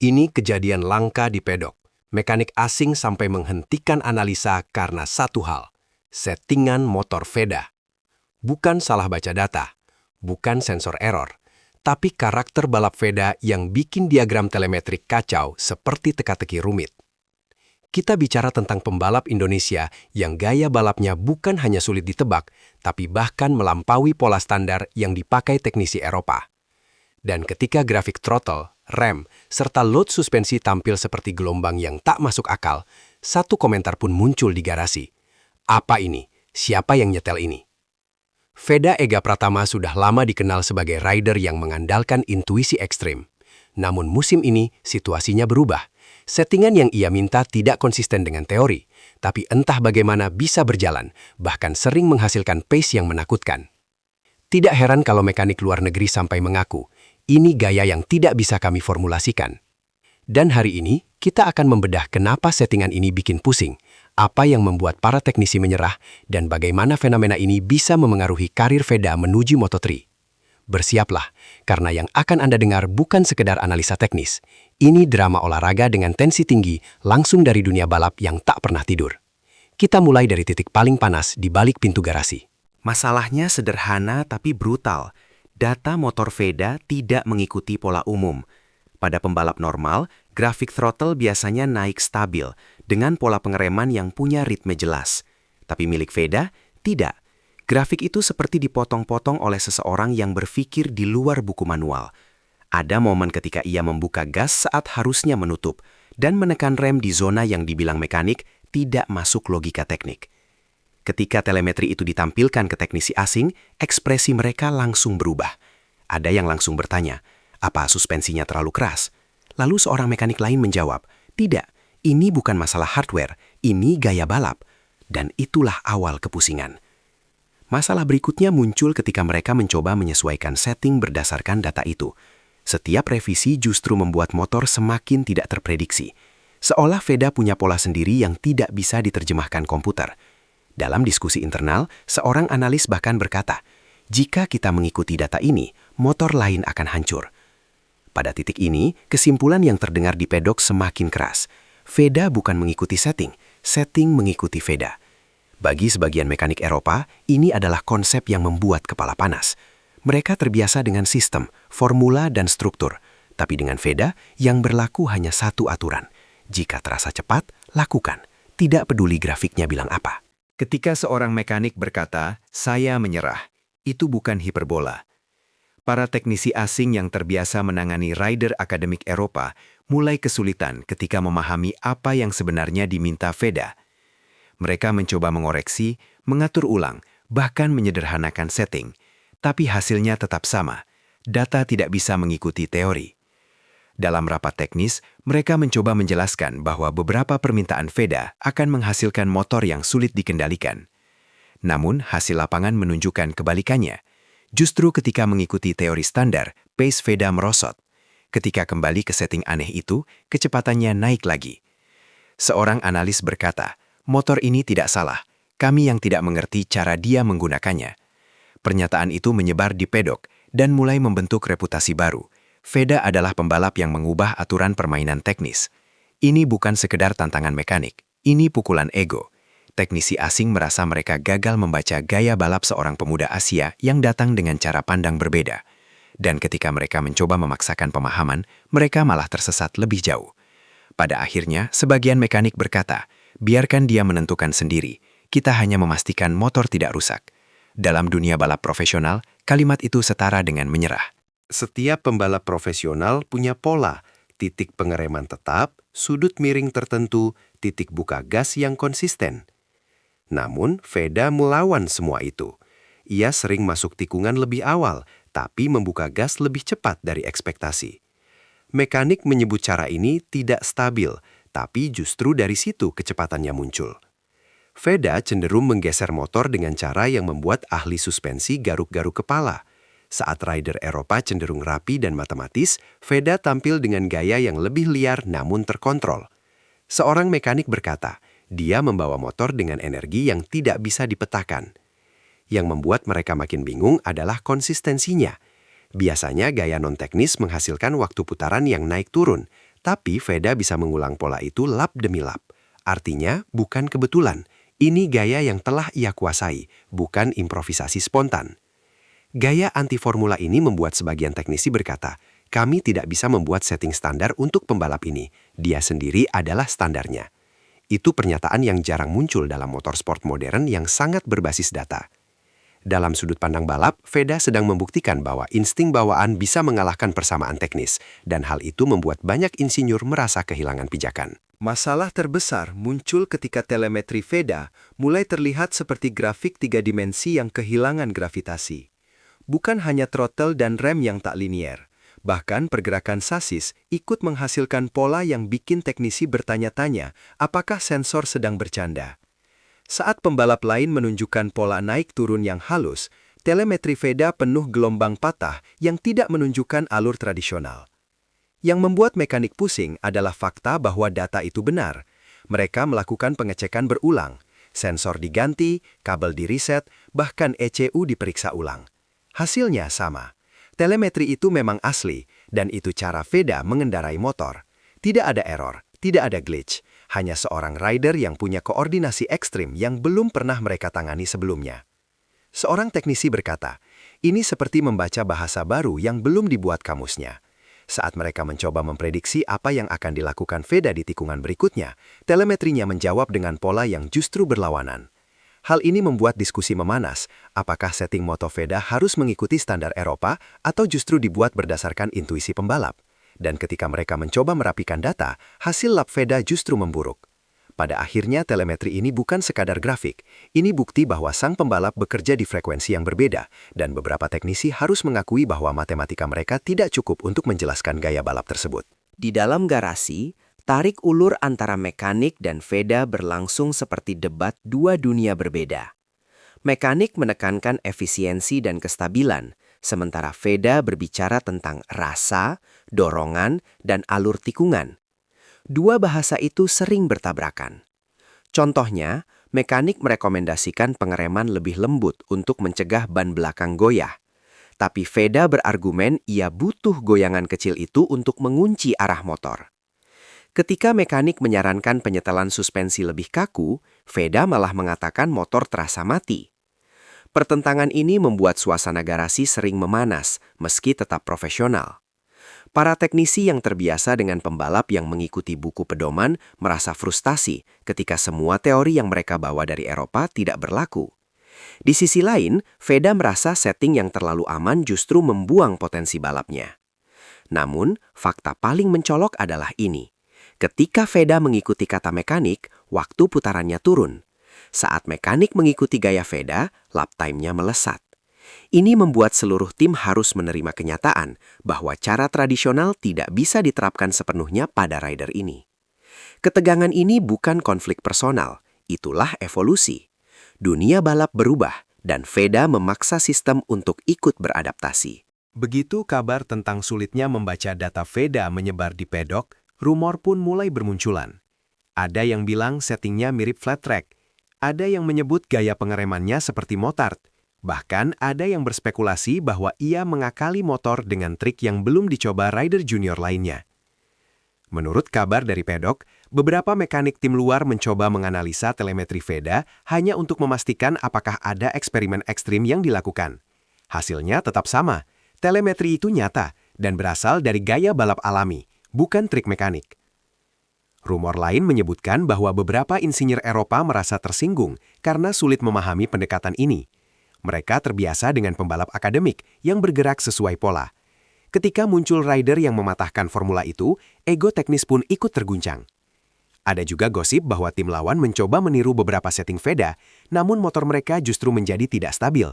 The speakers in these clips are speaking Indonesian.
Ini kejadian langka di pedok. Mekanik asing sampai menghentikan analisa karena satu hal, settingan motor Veda. Bukan salah baca data, bukan sensor error, tapi karakter balap Veda yang bikin diagram telemetrik kacau seperti teka-teki rumit. Kita bicara tentang pembalap Indonesia yang gaya balapnya bukan hanya sulit ditebak, tapi bahkan melampaui pola standar yang dipakai teknisi Eropa. Dan ketika grafik throttle, rem, serta load suspensi tampil seperti gelombang yang tak masuk akal, satu komentar pun muncul di garasi. Apa ini? Siapa yang nyetel ini? Veda Ega Pratama sudah lama dikenal sebagai rider yang mengandalkan intuisi ekstrim. Namun musim ini situasinya berubah. Settingan yang ia minta tidak konsisten dengan teori, tapi entah bagaimana bisa berjalan, bahkan sering menghasilkan pace yang menakutkan. Tidak heran kalau mekanik luar negeri sampai mengaku, ini gaya yang tidak bisa kami formulasikan. Dan hari ini, kita akan membedah kenapa settingan ini bikin pusing, apa yang membuat para teknisi menyerah, dan bagaimana fenomena ini bisa memengaruhi karir Veda menuju Moto3. Bersiaplah, karena yang akan Anda dengar bukan sekedar analisa teknis. Ini drama olahraga dengan tensi tinggi langsung dari dunia balap yang tak pernah tidur. Kita mulai dari titik paling panas di balik pintu garasi. Masalahnya sederhana tapi brutal. Data motor Veda tidak mengikuti pola umum. Pada pembalap normal, grafik throttle biasanya naik stabil dengan pola pengereman yang punya ritme jelas. Tapi milik Veda, tidak. Grafik itu seperti dipotong-potong oleh seseorang yang berpikir di luar buku manual. Ada momen ketika ia membuka gas saat harusnya menutup dan menekan rem di zona yang dibilang mekanik tidak masuk logika teknik. Ketika telemetri itu ditampilkan ke teknisi asing, ekspresi mereka langsung berubah. Ada yang langsung bertanya, apa suspensinya terlalu keras? Lalu seorang mekanik lain menjawab, tidak, ini bukan masalah hardware, ini gaya balap. Dan itulah awal kepusingan. Masalah berikutnya muncul ketika mereka mencoba menyesuaikan setting berdasarkan data itu. Setiap revisi justru membuat motor semakin tidak terprediksi. Seolah Veda punya pola sendiri yang tidak bisa diterjemahkan komputer. Dalam diskusi internal, seorang analis bahkan berkata, jika kita mengikuti data ini, motor lain akan hancur. Pada titik ini, kesimpulan yang terdengar di pedok semakin keras. Veda bukan mengikuti setting, setting mengikuti Veda. Bagi sebagian mekanik Eropa, ini adalah konsep yang membuat kepala panas. Mereka terbiasa dengan sistem, formula, dan struktur. Tapi dengan Veda, yang berlaku hanya satu aturan. Jika terasa cepat, lakukan. Tidak peduli grafiknya bilang apa. Ketika seorang mekanik berkata, saya menyerah, itu bukan hiperbola. Para teknisi asing yang terbiasa menangani rider akademik Eropa mulai kesulitan ketika memahami apa yang sebenarnya diminta Veda. Mereka mencoba mengoreksi, mengatur ulang, bahkan menyederhanakan setting. Tapi hasilnya tetap sama. Data tidak bisa mengikuti teori. Dalam rapat teknis, mereka mencoba menjelaskan bahwa beberapa permintaan Veda akan menghasilkan motor yang sulit dikendalikan. Namun, hasil lapangan menunjukkan kebalikannya. Justru ketika mengikuti teori standar, pace Veda merosot. Ketika kembali ke setting aneh itu, kecepatannya naik lagi. Seorang analis berkata, motor ini tidak salah, kami yang tidak mengerti cara dia menggunakannya. Pernyataan itu menyebar di pedok dan mulai membentuk reputasi baru. Veda adalah pembalap yang mengubah aturan permainan teknis. Ini bukan sekedar tantangan mekanik, ini pukulan ego. Teknisi asing merasa mereka gagal membaca gaya balap seorang pemuda Asia yang datang dengan cara pandang berbeda. Dan ketika mereka mencoba memaksakan pemahaman, mereka malah tersesat lebih jauh. Pada akhirnya, sebagian mekanik berkata, biarkan dia menentukan sendiri, kita hanya memastikan motor tidak rusak. Dalam dunia balap profesional, kalimat itu setara dengan menyerah. Setiap pembalap profesional punya pola, titik pengereman tetap, sudut miring tertentu, titik buka gas yang konsisten. Namun, Veda melawan semua itu. Ia sering masuk tikungan lebih awal, tapi membuka gas lebih cepat dari ekspektasi. Mekanik menyebut cara ini tidak stabil, tapi justru dari situ kecepatannya muncul. Veda cenderung menggeser motor dengan cara yang membuat ahli suspensi garuk-garuk kepala. Saat rider Eropa cenderung rapi dan matematis, Veda tampil dengan gaya yang lebih liar namun terkontrol. Seorang mekanik berkata, dia membawa motor dengan energi yang tidak bisa dipetakan. Yang membuat mereka makin bingung adalah konsistensinya. Biasanya gaya non-teknis menghasilkan waktu putaran yang naik turun, Tapi Veda bisa mengulang pola itu lap demi lap. Artinya, bukan kebetulan. Ini gaya yang telah ia kuasai, bukan improvisasi spontan. Gaya anti-formula ini membuat sebagian teknisi berkata, kami tidak bisa membuat setting standar untuk pembalap ini. Dia sendiri adalah standarnya. Itu pernyataan yang jarang muncul dalam motorsport modern yang sangat berbasis data. Dalam sudut pandang balap, Veda sedang membuktikan bahwa insting bawaan bisa mengalahkan persamaan teknis, dan hal itu membuat banyak insinyur merasa kehilangan pijakan. Masalah terbesar muncul ketika telemetri Veda mulai terlihat seperti grafik 3 dimensi yang kehilangan gravitasi. Bukan hanya throttle dan rem yang tak linier, bahkan pergerakan sasis ikut menghasilkan pola yang bikin teknisi bertanya-tanya apakah sensor sedang bercanda. Saat pembalap lain menunjukkan pola naik turun yang halus, telemetri Veda penuh gelombang patah yang tidak menunjukkan alur tradisional. Yang membuat mekanik pusing adalah fakta bahwa data itu benar. Mereka melakukan pengecekan berulang, sensor diganti, kabel di-reset, bahkan ECU diperiksa ulang. Hasilnya sama. Telemetri itu memang asli, dan itu cara Veda mengendarai motor. Tidak ada error, tidak ada glitch. Hanya seorang rider yang punya koordinasi ekstrim yang belum pernah mereka tangani sebelumnya. Seorang teknisi berkata, ini seperti membaca bahasa baru yang belum dibuat kamusnya. Saat mereka mencoba memprediksi apa yang akan dilakukan Veda di tikungan berikutnya, telemetrinya menjawab dengan pola yang justru berlawanan. Hal ini membuat diskusi memanas, apakah setting moto Veda harus mengikuti standar Eropa atau justru dibuat berdasarkan intuisi pembalap. Dan ketika mereka mencoba merapikan data, hasil lap Veda justru memburuk. Pada akhirnya telemetri ini bukan sekadar grafik, ini bukti bahwa sang pembalap bekerja di frekuensi yang berbeda, dan beberapa teknisi harus mengakui bahwa matematika mereka tidak cukup untuk menjelaskan gaya balap tersebut. Di dalam garasi, tarik ulur antara mekanik dan Veda berlangsung seperti debat dua dunia berbeda. Mekanik menekankan efisiensi dan kestabilan, sementara Veda berbicara tentang rasa, dorongan, dan alur tikungan. Dua bahasa itu sering bertabrakan. Contohnya, mekanik merekomendasikan pengereman lebih lembut untuk mencegah ban belakang goyah. Tapi Veda berargumen ia butuh goyangan kecil itu untuk mengunci arah motor. Ketika mekanik menyarankan penyetelan suspensi lebih kaku, Veda malah mengatakan motor terasa mati. Pertentangan ini membuat suasana garasi sering memanas, meski tetap profesional. Para teknisi yang terbiasa dengan pembalap yang mengikuti buku pedoman merasa frustasi ketika semua teori yang mereka bawa dari Eropa tidak berlaku. Di sisi lain, Veda merasa setting yang terlalu aman justru membuang potensi balapnya. Namun, fakta paling mencolok adalah ini. Ketika Veda mengikuti kata mekanik, waktu putarannya turun. Saat mekanik mengikuti gaya Veda, lap time-nya melesat. Ini membuat seluruh tim harus menerima kenyataan bahwa cara tradisional tidak bisa diterapkan sepenuhnya pada rider ini. Ketegangan ini bukan konflik personal, itulah evolusi. Dunia balap berubah dan Veda memaksa sistem untuk ikut beradaptasi. Begitu kabar tentang sulitnya membaca data Veda menyebar di pedok, rumor pun mulai bermunculan. Ada yang bilang settingnya mirip flat track, ada yang menyebut gaya pengeremannya seperti motard, bahkan ada yang berspekulasi bahwa ia mengakali motor dengan trik yang belum dicoba rider junior lainnya. Menurut kabar dari pedok, beberapa mekanik tim luar mencoba menganalisa telemetri Veda hanya untuk memastikan apakah ada eksperimen ekstrim yang dilakukan. Hasilnya tetap sama, telemetri itu nyata dan berasal dari gaya balap alami, bukan trik mekanik. Rumor lain menyebutkan bahwa beberapa insinyur Eropa merasa tersinggung karena sulit memahami pendekatan ini. Mereka terbiasa dengan pembalap akademik yang bergerak sesuai pola. Ketika muncul rider yang mematahkan formula itu, ego teknis pun ikut terguncang. Ada juga gosip bahwa tim lawan mencoba meniru beberapa setting Veda, namun motor mereka justru menjadi tidak stabil.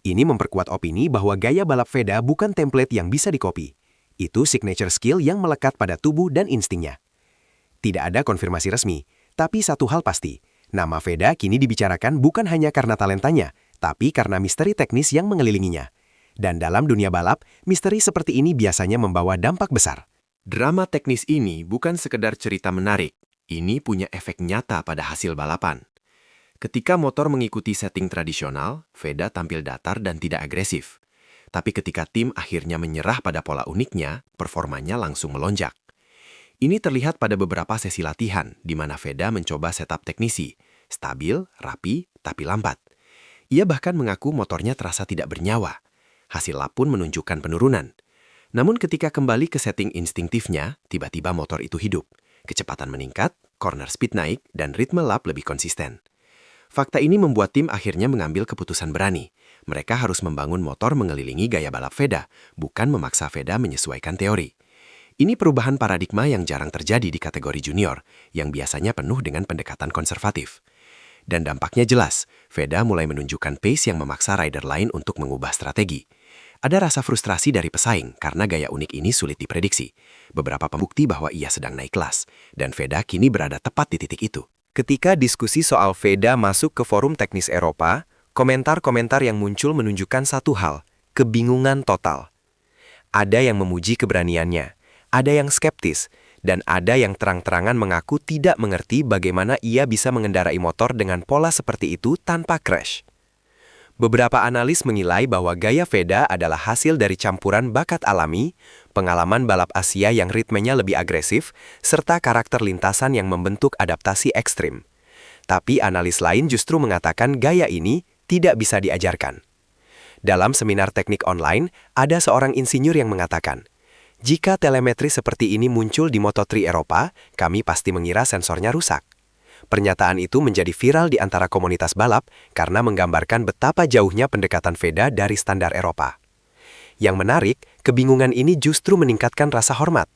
Ini memperkuat opini bahwa gaya balap Veda bukan template yang bisa dikopi. Itu signature skill yang melekat pada tubuh dan instingnya. Tidak ada konfirmasi resmi, tapi satu hal pasti, nama Veda kini dibicarakan bukan hanya karena talentanya, tapi karena misteri teknis yang mengelilinginya. Dan dalam dunia balap, misteri seperti ini biasanya membawa dampak besar. Drama teknis ini bukan sekedar cerita menarik, ini punya efek nyata pada hasil balapan. Ketika motor mengikuti setting tradisional, Veda tampil datar dan tidak agresif. Tapi ketika tim akhirnya menyerah pada pola uniknya, performanya langsung melonjak. Ini terlihat pada beberapa sesi latihan, di mana Veda mencoba setup teknisi, stabil, rapi, tapi lambat. Ia bahkan mengaku motornya terasa tidak bernyawa. Hasil lap pun menunjukkan penurunan. Namun ketika kembali ke setting instingtifnya, tiba-tiba motor itu hidup. Kecepatan meningkat, corner speed naik, dan ritme lap lebih konsisten. Fakta ini membuat tim akhirnya mengambil keputusan berani. Mereka harus membangun motor mengelilingi gaya balap Veda, bukan memaksa Veda menyesuaikan teori. Ini perubahan paradigma yang jarang terjadi di kategori junior, yang biasanya penuh dengan pendekatan konservatif. Dan dampaknya jelas, Veda mulai menunjukkan pace yang memaksa rider lain untuk mengubah strategi. Ada rasa frustrasi dari pesaing karena gaya unik ini sulit diprediksi. Beberapa pembukti bahwa ia sedang naik kelas, dan Veda kini berada tepat di titik itu. Ketika diskusi soal Veda masuk ke forum teknis Eropa, komentar-komentar yang muncul menunjukkan satu hal, kebingungan total. Ada yang memuji keberaniannya, ada yang skeptis, dan ada yang terang-terangan mengaku tidak mengerti bagaimana ia bisa mengendarai motor dengan pola seperti itu tanpa crash. Beberapa analis menilai bahwa gaya Veda adalah hasil dari campuran bakat alami, pengalaman balap Asia yang ritmenya lebih agresif, serta karakter lintasan yang membentuk adaptasi ekstrim. Tapi analis lain justru mengatakan gaya ini tidak bisa diajarkan. Dalam seminar teknik online, ada seorang insinyur yang mengatakan, "Jika telemetri seperti ini muncul di Moto3 Eropa, kami pasti mengira sensornya rusak." Pernyataan itu menjadi viral di antara komunitas balap karena menggambarkan betapa jauhnya pendekatan Veda dari standar Eropa. Yang menarik, kebingungan ini justru meningkatkan rasa hormat.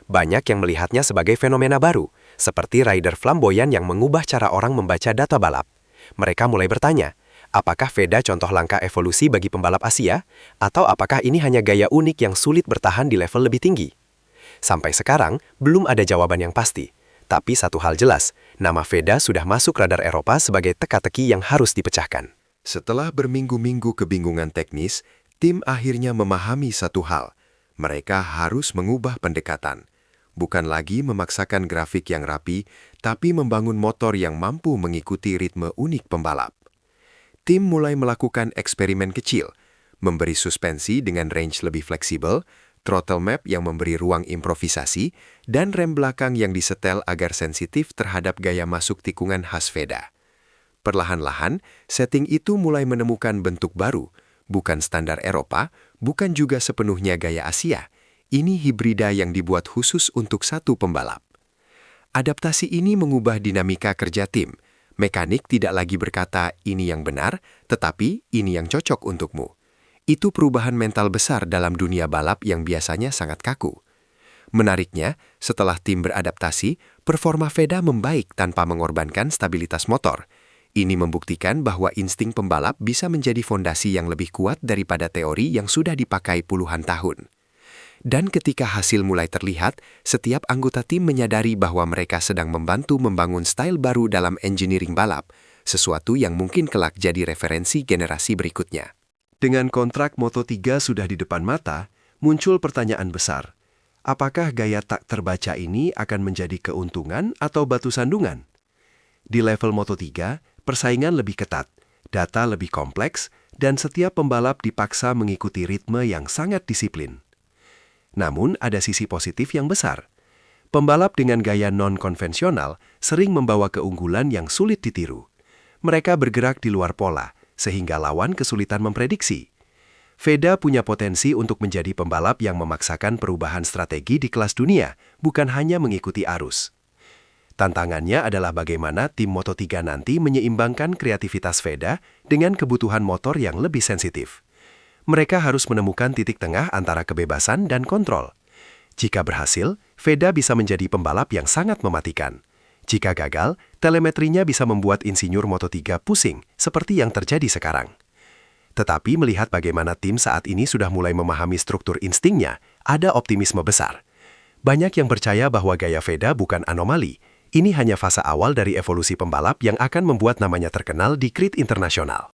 Banyak yang melihatnya sebagai fenomena baru, seperti rider flamboyan yang mengubah cara orang membaca data balap. Mereka mulai bertanya, apakah Veda contoh langkah evolusi bagi pembalap Asia? Atau apakah ini hanya gaya unik yang sulit bertahan di level lebih tinggi? Sampai sekarang, belum ada jawaban yang pasti. Tapi satu hal jelas, nama Veda sudah masuk radar Eropa sebagai teka-teki yang harus dipecahkan. Setelah berminggu-minggu kebingungan teknis, tim akhirnya memahami satu hal. Mereka harus mengubah pendekatan. Bukan lagi memaksakan grafik yang rapi, tapi membangun motor yang mampu mengikuti ritme unik pembalap. Tim mulai melakukan eksperimen kecil, memberi suspensi dengan range lebih fleksibel, throttle map yang memberi ruang improvisasi, dan rem belakang yang disetel agar sensitif terhadap gaya masuk tikungan khas Veda. Perlahan-lahan, setting itu mulai menemukan bentuk baru, bukan standar Eropa, bukan juga sepenuhnya gaya Asia. Ini hibrida yang dibuat khusus untuk satu pembalap. Adaptasi ini mengubah dinamika kerja tim. Mekanik tidak lagi berkata, ini yang benar, tetapi ini yang cocok untukmu. Itu perubahan mental besar dalam dunia balap yang biasanya sangat kaku. Menariknya, setelah tim beradaptasi, performa Veda membaik tanpa mengorbankan stabilitas motor. Ini membuktikan bahwa insting pembalap bisa menjadi fondasi yang lebih kuat daripada teori yang sudah dipakai puluhan tahun. Dan ketika hasil mulai terlihat, setiap anggota tim menyadari bahwa mereka sedang membantu membangun style baru dalam engineering balap, sesuatu yang mungkin kelak jadi referensi generasi berikutnya. Dengan kontrak Moto3 sudah di depan mata, muncul pertanyaan besar. Apakah gaya tak terbaca ini akan menjadi keuntungan atau batu sandungan? Di level Moto3, persaingan lebih ketat, data lebih kompleks, dan setiap pembalap dipaksa mengikuti ritme yang sangat disiplin. Namun ada sisi positif yang besar. Pembalap dengan gaya non-konvensional sering membawa keunggulan yang sulit ditiru. Mereka bergerak di luar pola, sehingga lawan kesulitan memprediksi. Veda punya potensi untuk menjadi pembalap yang memaksakan perubahan strategi di kelas dunia, bukan hanya mengikuti arus. Tantangannya adalah bagaimana tim Moto3 nanti menyeimbangkan kreativitas Veda dengan kebutuhan motor yang lebih sensitif. Mereka harus menemukan titik tengah antara kebebasan dan kontrol. Jika berhasil, Veda bisa menjadi pembalap yang sangat mematikan. Jika gagal, telemetrinya bisa membuat insinyur Moto3 pusing, seperti yang terjadi sekarang. Tetapi melihat bagaimana tim saat ini sudah mulai memahami struktur instingnya, ada optimisme besar. Banyak yang percaya bahwa gaya Veda bukan anomali. Ini hanya fase awal dari evolusi pembalap yang akan membuat namanya terkenal di grid internasional.